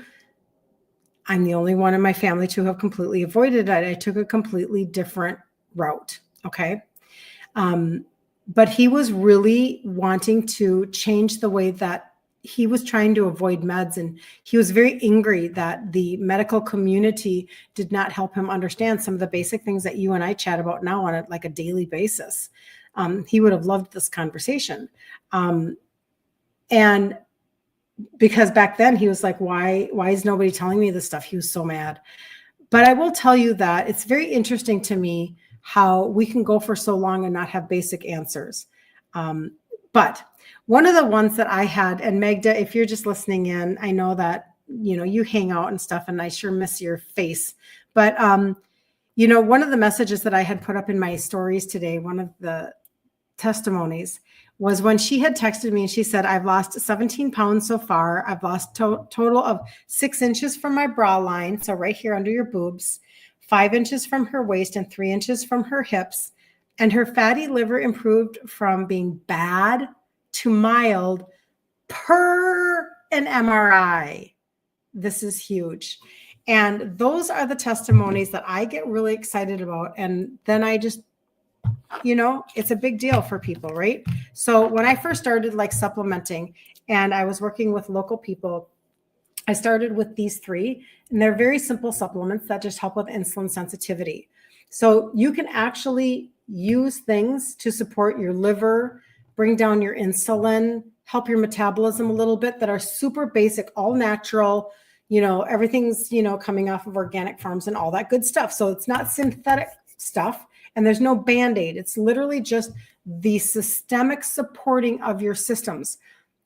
I'm the only one in my family to have completely avoided it. I took a completely different route. Okay. But he was really wanting to change the way that he was trying to avoid meds. And he was very angry that the medical community did not help him understand some of the basic things that you and I chat about now on a daily basis. He would have loved this conversation. And because back then he was like, why is nobody telling me this stuff? He was so mad. But I will tell you that it's very interesting to me how we can go for so long and not have basic answers. But one of the ones that I had, and Magda, if you're just listening in, I know that, you hang out and stuff, and I sure miss your face. But, one of the messages that I had put up in my stories today, one of the testimonies, was when she had texted me and she said, I've lost 17 pounds so far. I've lost total of 6 inches from my bra line. So right here under your boobs, 5 inches from her waist and 3 inches from her hips. And her fatty liver improved from being bad to mild per an MRI. This is huge. And those are the testimonies that I get really excited about. And then I just, it's a big deal for people, right? So when I first started like supplementing and I was working with local people, I started with these 3, and they're very simple supplements that just help with insulin sensitivity. So you can actually use things to support your liver, bring down your insulin, help your metabolism a little bit, that are super basic, all natural, everything's, coming off of organic farms and all that good stuff. So it's not synthetic stuff, and there's no Band-Aid. It's literally just the systemic supporting of your systems.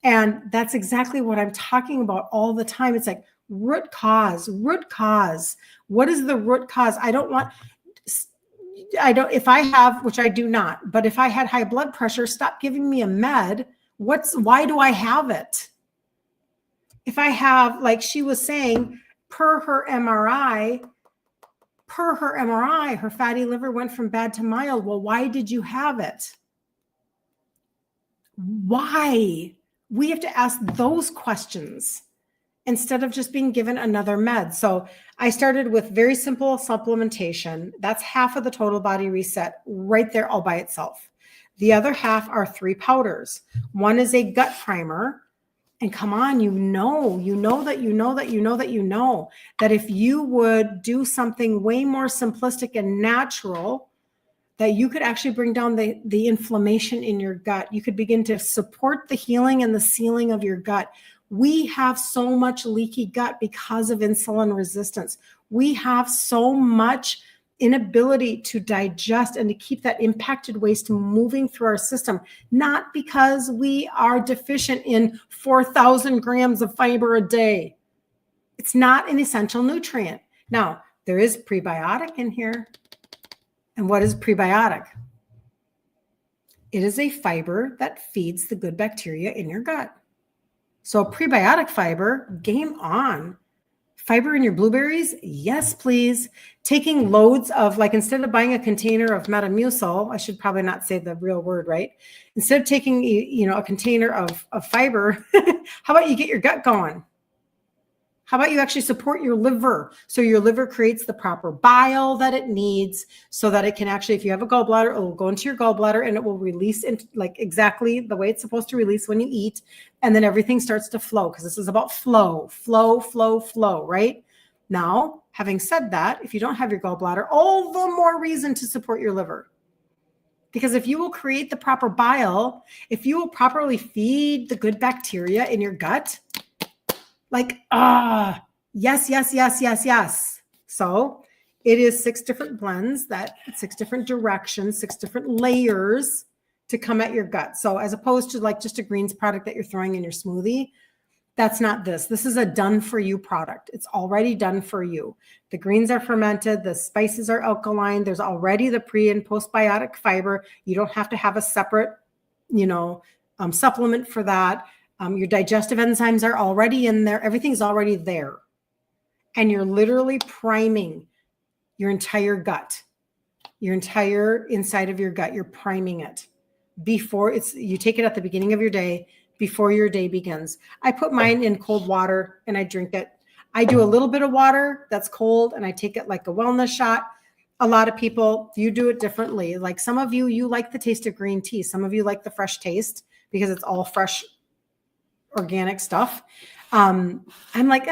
And that's exactly what I'm talking about all the time. It's like root cause. What is the root cause? If I have, which I do not, but if I had high blood pressure, stop giving me a med. Why do I have it? If I have, like she was saying, per her MRI, her fatty liver went from bad to mild. Well, why did you have it? Why? We have to ask those questions. instead of just being given another med. So I started with very simple supplementation. That's half of the total body reset right there all by itself. The other half are 3 powders. One is a gut primer. And come on, that if you would do something way more simplistic and natural, that you could actually bring down the inflammation in your gut. You could begin to support the healing and the sealing of your gut. We have so much leaky gut because of insulin resistance. We have so much inability to digest and to keep that impacted waste moving through our system, not because we are deficient in 4,000 grams of fiber a day. It's not an essential nutrient. Now, there is prebiotic in here. And what is prebiotic? It is a fiber that feeds the good bacteria in your gut. So a prebiotic fiber, game on. Fiber in your blueberries? Yes, please. Taking loads of, like, instead of buying a container of Metamucil, I should probably not say the real word, right? Instead of taking, a container of fiber, how about you get your gut going? How about you actually support your liver? So your liver creates the proper bile that it needs so that it can actually, if you have a gallbladder, it will go into your gallbladder and it will release into, like, exactly the way it's supposed to release when you eat. And then everything starts to flow, because this is about flow, right? Now, having said that, if you don't have your gallbladder, all the more reason to support your liver. Because if you will create the proper bile, if you will properly feed the good bacteria in your gut, yes. So it is 6 different blends, 6 different directions, 6 different layers to come at your gut. So as opposed to like just a greens product that you're throwing in your smoothie, that's not this. This is a done for you product. It's already done for you. The greens are fermented. The spices are alkaline. There's already the pre and postbiotic fiber. You don't have to have a separate, supplement for that. Your digestive enzymes are already in there. Everything's already there. And you're literally priming your entire gut, your entire inside of your gut. You're priming it you take it at the beginning of your day, before your day begins. I put mine in cold water and I drink it. I do a little bit of water that's cold and I take it like a wellness shot. A lot of people, you do it differently. Like some of you like the taste of green tea. Some of you like the fresh taste because it's all fresh organic stuff. I'm like,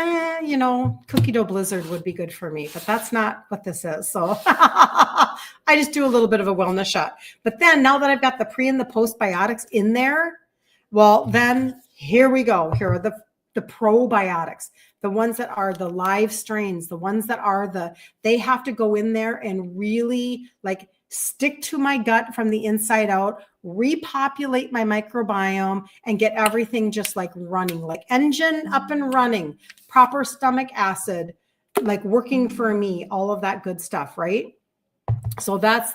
cookie dough blizzard would be good for me, but that's not what this is. So I just do a little bit of a wellness shot. But then now that I've got the pre and the postbiotics in there, well, then here we go. Here are the probiotics, the ones that are the live strains, the ones that are they have to go in there and really like stick to my gut from the inside out, repopulate my microbiome, and get everything just like running, like engine up and running, proper stomach acid, like working for me, all of that good stuff, right? So that's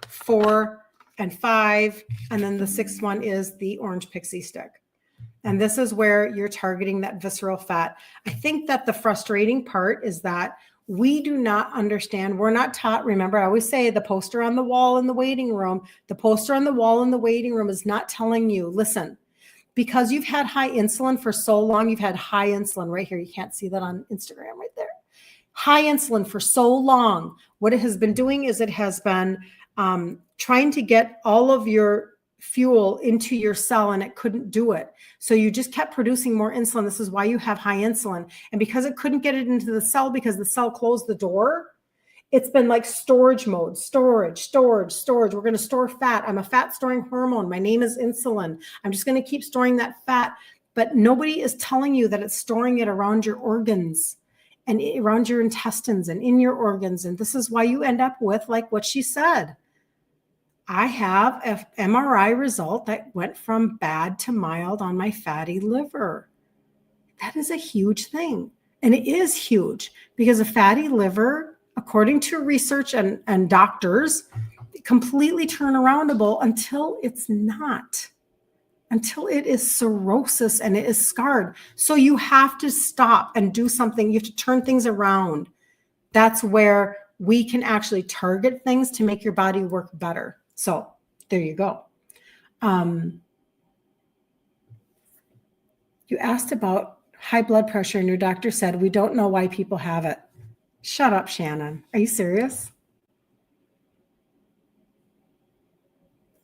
4 and 5. And then the 6th one is the orange pixie stick. And this is where you're targeting that visceral fat. I think that the frustrating part is that we do not understand. We're not taught. Remember, I always say the poster on the wall in the waiting room, is not telling you, listen, because you've had high insulin for so long, you've had high insulin right here. You can't see that on Instagram right there. High insulin for so long. What it has been doing is it has been trying to get all of your fuel into your cell and it couldn't do it. So you just kept producing more insulin. This is why you have high insulin. And because it couldn't get it into the cell because the cell closed the door, it's been like storage mode, storage. We're going to store fat. I'm a fat storing hormone. My name is insulin. I'm just going to keep storing that fat. But nobody is telling you that it's storing it around your organs and around your intestines and in your organs. And this is why you end up with like what she said. I have an MRI result that went from bad to mild on my fatty liver. That is a huge thing. And it is huge because a fatty liver, according to research and doctors, completely turnaroundable until it's not, until it is cirrhosis and it is scarred. So you have to stop and do something. You have to turn things around. That's where we can actually target things to make your body work better. So there you go. You asked about High blood pressure, and your doctor said, we don't know why people have it. Shut up, Shannon. Are you serious?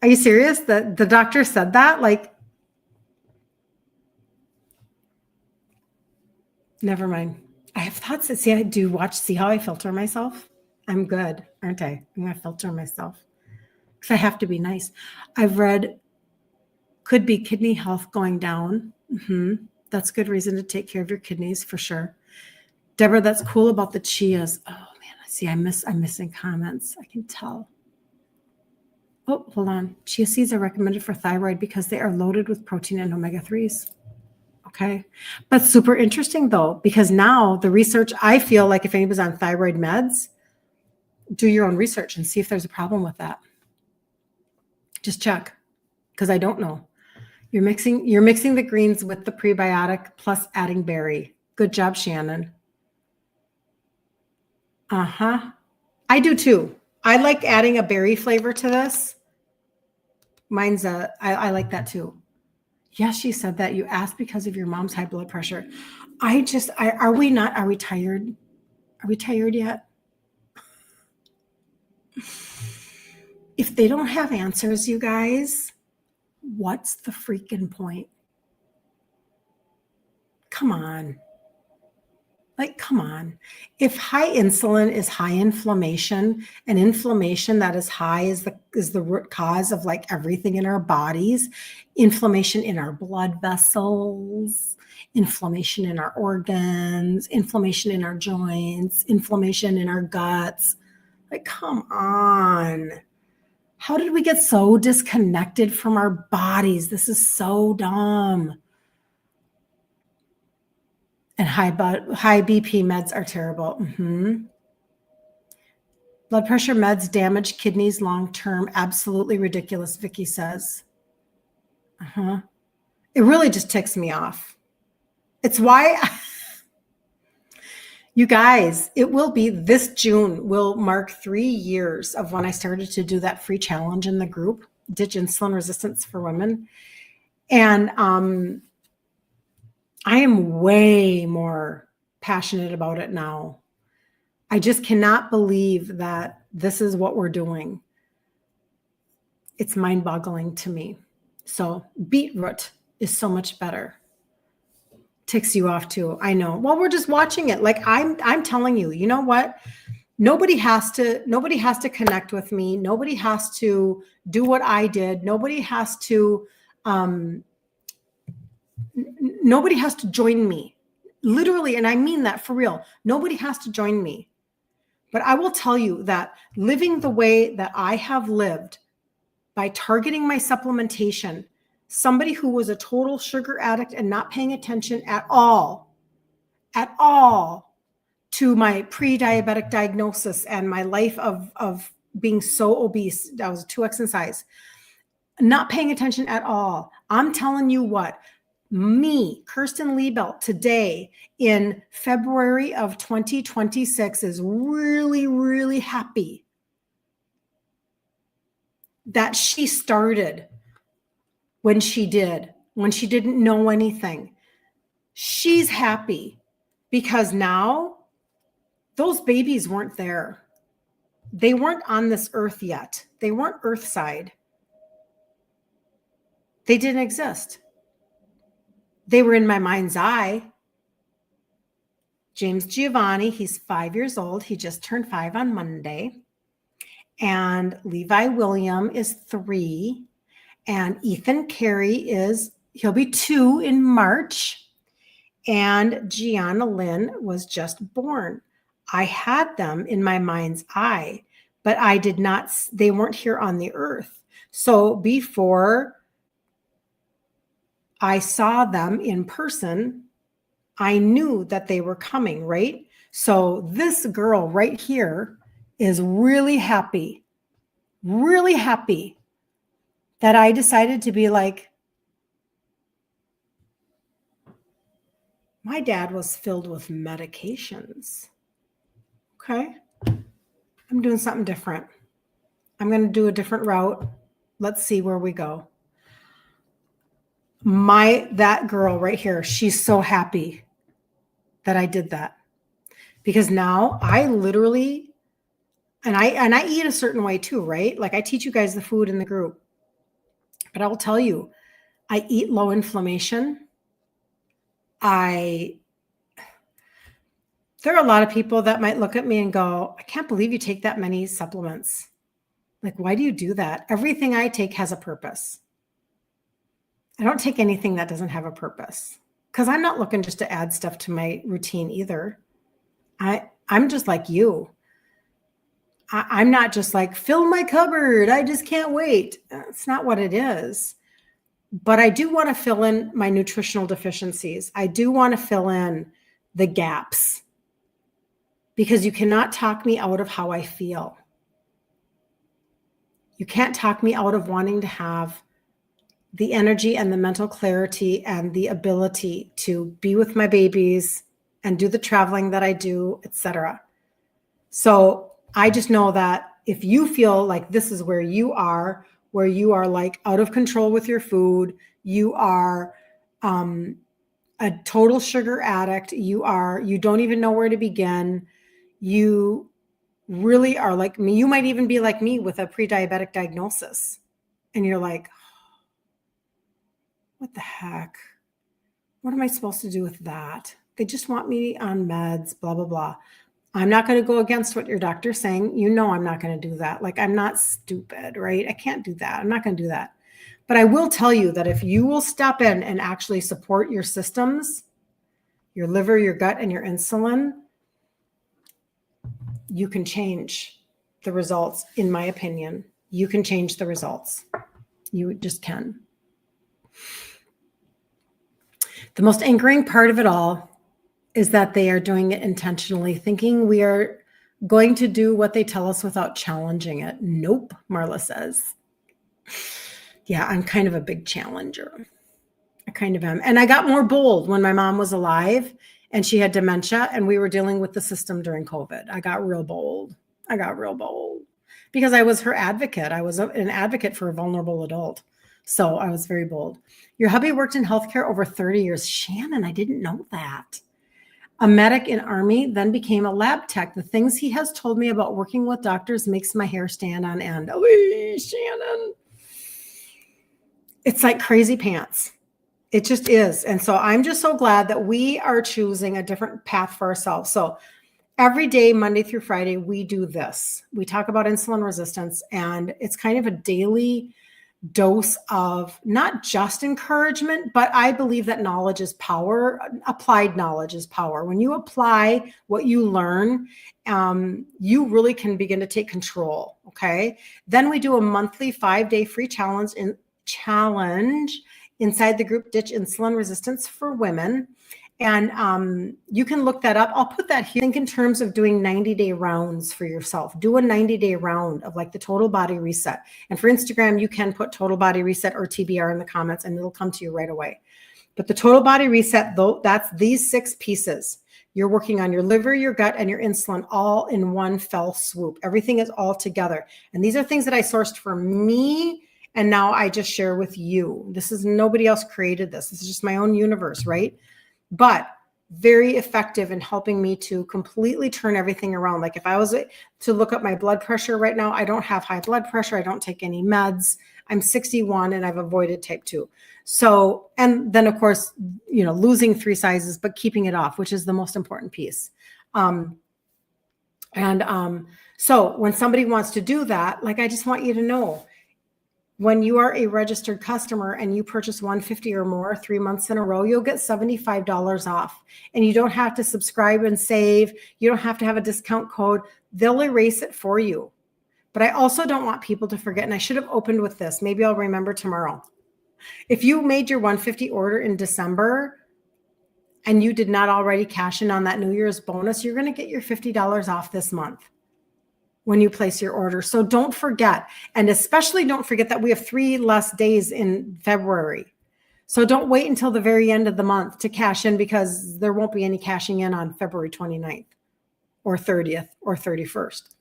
Are you serious? The doctor said that? Like, never mind. I have thoughts that, see, I do watch, see how I filter myself? I'm good, aren't I? I'm going to filter myself because I have to be nice. I've read, could be kidney health going down. That's good reason to take care of your kidneys for sure. Deborah, that's cool about the chias. Oh man, see, I'm missing comments. I can tell. Oh, hold on. Chia seeds are recommended for thyroid because they are loaded with protein and omega-3s. Okay. But super interesting though, because now the research, I feel like if anybody's on thyroid meds, do your own research and see if there's a problem with that. Just check, because I don't know. You're mixing the greens with the prebiotic plus adding berry. Good job, Shannon. I do too. I like adding a berry flavor to this. Mine's I like that too. Yes, she said that. You asked because of your mom's high blood pressure. Are we tired? Are we tired yet? If they don't have answers, you guys, what's the freaking point? Come on. Like, come on. If high insulin is high inflammation, and inflammation that is high is the root cause of like everything in our bodies, inflammation in our blood vessels, inflammation in our organs, inflammation in our joints, inflammation in our guts. Like, come on. How did we get so disconnected from our bodies? This is so dumb. And high BP meds are terrible. Blood pressure meds damage kidneys long-term. Absolutely ridiculous, Vicky says. It really just ticks me off. It's why, you guys, it will be this June will mark 3 years of when I started to do that free challenge in the group, Ditch Insulin Resistance for Women. And I am way more passionate about it now. I just cannot believe that this is what we're doing. It's mind-boggling to me. So beetroot is so much better. Ticks you off too. I know. Well, we're just watching it. Like I'm telling you, you know what? Nobody has to connect with me. Nobody has to do what I did. Nobody has to join me. Literally, and I mean that for real. Nobody has to join me. But I will tell you that living the way that I have lived by targeting my supplementation, somebody who was a total sugar addict and not paying attention at all to my pre-diabetic diagnosis and my life of being so obese, I was 2x in size, not paying attention at all. I'm telling you what, me, Kirsten Liebelt, today in February of 2026 is really, really happy that she started when she did, when she didn't know anything. She's happy because now those babies weren't there. They weren't on this earth yet. They weren't earthside. They didn't exist. They were in my mind's eye. James Giovanni, he's 5 years old. He just turned 5 on Monday. And Levi William is 3. And Ethan Carey he'll be 2 in March. And Gianna Lynn was just born. I had them in my mind's eye, but they weren't here on the earth. So before I saw them in person, I knew that they were coming, right? So this girl right here is really happy that I decided to be like, my dad was filled with medications. Okay. I'm doing something different. I'm going to do a different route. Let's see where we go. That girl right here, she's so happy that I did that, because now I literally, and I eat a certain way too, right? Like I teach you guys the food in the group, but I will tell you, I eat low inflammation. There are a lot of people that might look at me and go, I can't believe you take that many supplements. Like, why do you do that? Everything I take has a purpose. I don't take anything that doesn't have a purpose, because I'm not looking just to add stuff to my routine either. I'm just like you. I'm not just like, fill my cupboard, I just can't wait. That's not what it is. But I do want to fill in my nutritional deficiencies. I do want to fill in the gaps, because you cannot talk me out of how I feel. You can't talk me out of wanting to have the energy and the mental clarity and the ability to be with my babies and do the traveling that I do, etc. So I just know that if you feel like this is where you are like out of control with your food, you are a total sugar addict, you don't even know where to begin, you really are like me, you might even be like me with a pre-diabetic diagnosis, and you're like, what the heck? What am I supposed to do with that? They just want me on meds, blah, blah, blah. I'm not going to go against what your doctor's saying. You know, I'm not going to do that. Like, I'm not stupid, right? I can't do that. I'm not going to do that. But I will tell you that if you will step in and actually support your systems, your liver, your gut, and your insulin, you can change the results. In my opinion, you can change the results. You just can. The most anchoring part of it all is that they are doing it intentionally, thinking we are going to do what they tell us without challenging it. Nope, Marla says. Yeah, I'm kind of a big challenger. I kind of am. And I got more bold when my mom was alive and she had dementia and we were dealing with the system during COVID. I got real bold because I was her advocate. I was an advocate for a vulnerable adult. So I was very bold. Your hubby worked in healthcare over 30 years. Shannon, I didn't know that. A medic in Army, then became a lab tech. The things he has told me about working with doctors makes my hair stand on end. Oh, Shannon. It's like crazy pants. It just is. And so I'm just so glad that we are choosing a different path for ourselves. So every day, Monday through Friday, we do this. We talk about insulin resistance, and it's kind of a daily dose of not just encouragement, but I believe that knowledge is power. Applied knowledge is power. When you apply what you learn, you really can begin to take control. Okay. Then we do a monthly 5-day free challenge inside the group, Ditch Insulin Resistance for Women. And you can look that up. I'll put that here. Think in terms of doing 90-day rounds for yourself. Do a 90-day round of like the total body reset. And for Instagram, you can put total body reset or TBR in the comments and it'll come to you right away. But the total body reset, though, that's these 6 pieces. You're working on your liver, your gut, and your insulin all in one fell swoop. Everything is all together. And these are things that I sourced for me. And now I just share with you. This is nobody else created this. This is just my own universe, right? But very effective in helping me to completely turn everything around. Like if I was to look up my blood pressure right now, I don't have high blood pressure. I don't take any meds. I'm 61 and I've avoided type 2. So, and then of course, you know, losing 3 sizes, but keeping it off, which is the most important piece. So when somebody wants to do that, like, I just want you to know, when you are a registered customer and you purchase $150 or more 3 months in a row, you'll get $75 off. And you don't have to subscribe and save. You don't have to have a discount code. They'll erase it for you. But I also don't want people to forget, and I should have opened with this. Maybe I'll remember tomorrow. If you made your $150 order in December and you did not already cash in on that New Year's bonus, you're going to get your $50 off this month when you place your order. So don't forget, and especially don't forget that we have 3 less days in February. So don't wait until the very end of the month to cash in, because there won't be any cashing in on February 29th or 30th or 31st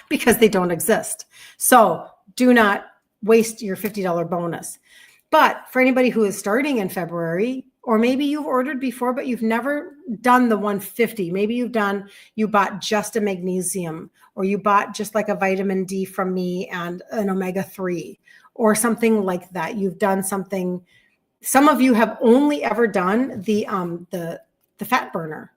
because they don't exist. So do not waste your $50 bonus. But for anybody who is starting in February, Or maybe you've ordered before, but you've never done the 150. Maybe you bought just a magnesium, or you bought just like a vitamin D from me and an omega-3 or something like that. You've done something. Some of you have only ever done the fat burner.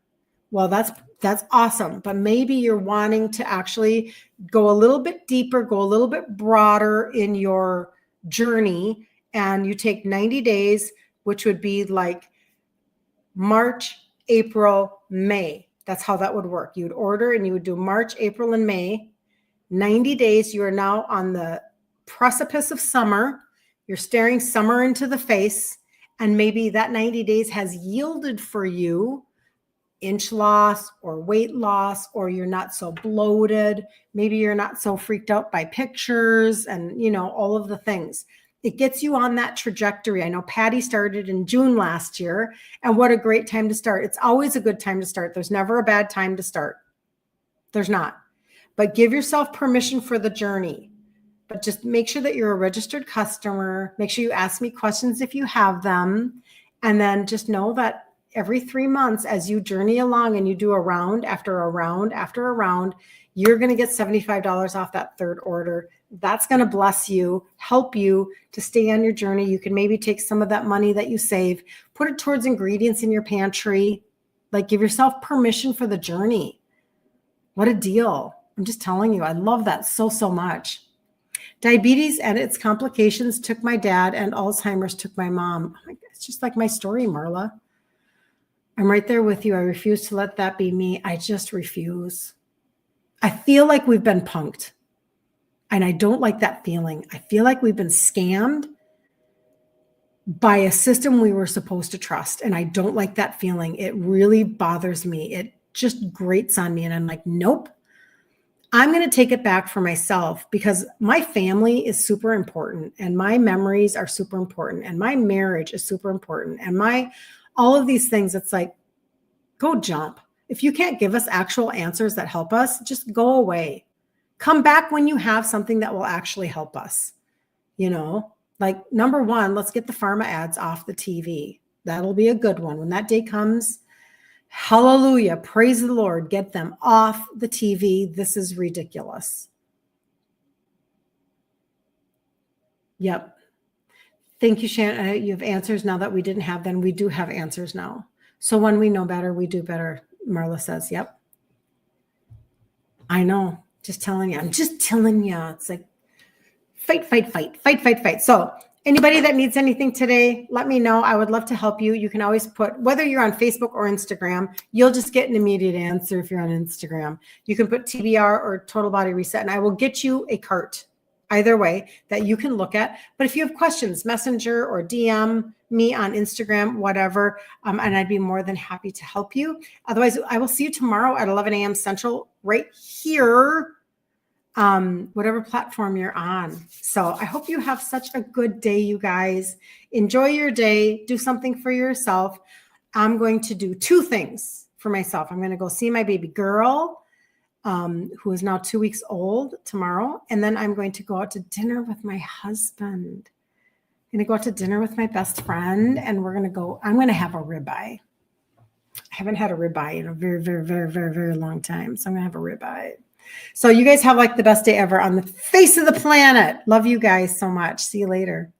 Well, that's awesome. But maybe you're wanting to actually go a little bit deeper, go a little bit broader in your journey, and you take 90 days, which would be like March, April, May. That's how that would work. You would order and you would do March, April, and May. 90 days, you are now on the precipice of summer. You're staring summer into the face, and maybe that 90 days has yielded for you inch loss or weight loss, or you're not so bloated. Maybe you're not so freaked out by pictures and, all of the things. It gets you on that trajectory. I know Patty started in June last year, and what a great time to start. It's always a good time to start. There's never a bad time to start. There's not. But give yourself permission for the journey. But just make sure that you're a registered customer. Make sure you ask me questions if you have them. And then just know that every 3 months, as you journey along and you do a round after a round after a round, you're going to get $75 off that third order. That's going to bless you, help you to stay on your journey. You can maybe take some of that money that you save, put it towards ingredients in your pantry. Like, give yourself permission for the journey. What a deal. I'm just telling you, I love that so, so much. Diabetes and its complications took my dad, and Alzheimer's took my mom. It's just like my story, Marla. I'm right there with you. I refuse to let that be me. I just refuse. I feel like we've been punked, and I don't like that feeling. I feel like we've been scammed by a system we were supposed to trust, and I don't like that feeling. It really bothers me. It just grates on me, and I'm like, nope. I'm going to take it back for myself, because my family is super important, and my memories are super important, and my marriage is super important, and all of these things. It's like, go jump. If you can't give us actual answers that help us, just go away. Come back when you have something that will actually help us. Like, number one, let's get the pharma ads off the TV. That'll be a good one. When that day comes, hallelujah, praise the Lord, get them off the TV. This is ridiculous. Yep. Thank you, Shannon. You have answers now that we didn't have then. We do have answers now. So when we know better, we do better, Marla says. Yep. I know. Just telling you. I'm just telling you. It's like fight, fight, fight, fight, fight, fight. So anybody that needs anything today, let me know. I would love to help you. You can always put, whether you're on Facebook or Instagram, you'll just get an immediate answer if you're on Instagram. You can put TBR or Total Body Reset, and I will get you a cart either way that you can look at. But if you have questions, messenger or DM me on Instagram, whatever, and I'd be more than happy to help you. Otherwise, I will see you tomorrow at 11 a.m. Central right here, whatever platform you're on. So I hope you have such a good day, you guys. Enjoy your day. Do something for yourself. I'm going to do 2 things for myself. I'm going to go see my baby girl, who is now 2 weeks old, tomorrow. And then I'm going to go out to dinner with my husband. I'm going to go out to dinner with my best friend, and I'm going to have a ribeye. I haven't had a ribeye in a very, very, very, very, very long time. So I'm going to have a ribeye. So you guys have like the best day ever on the face of the planet. Love you guys so much. See you later.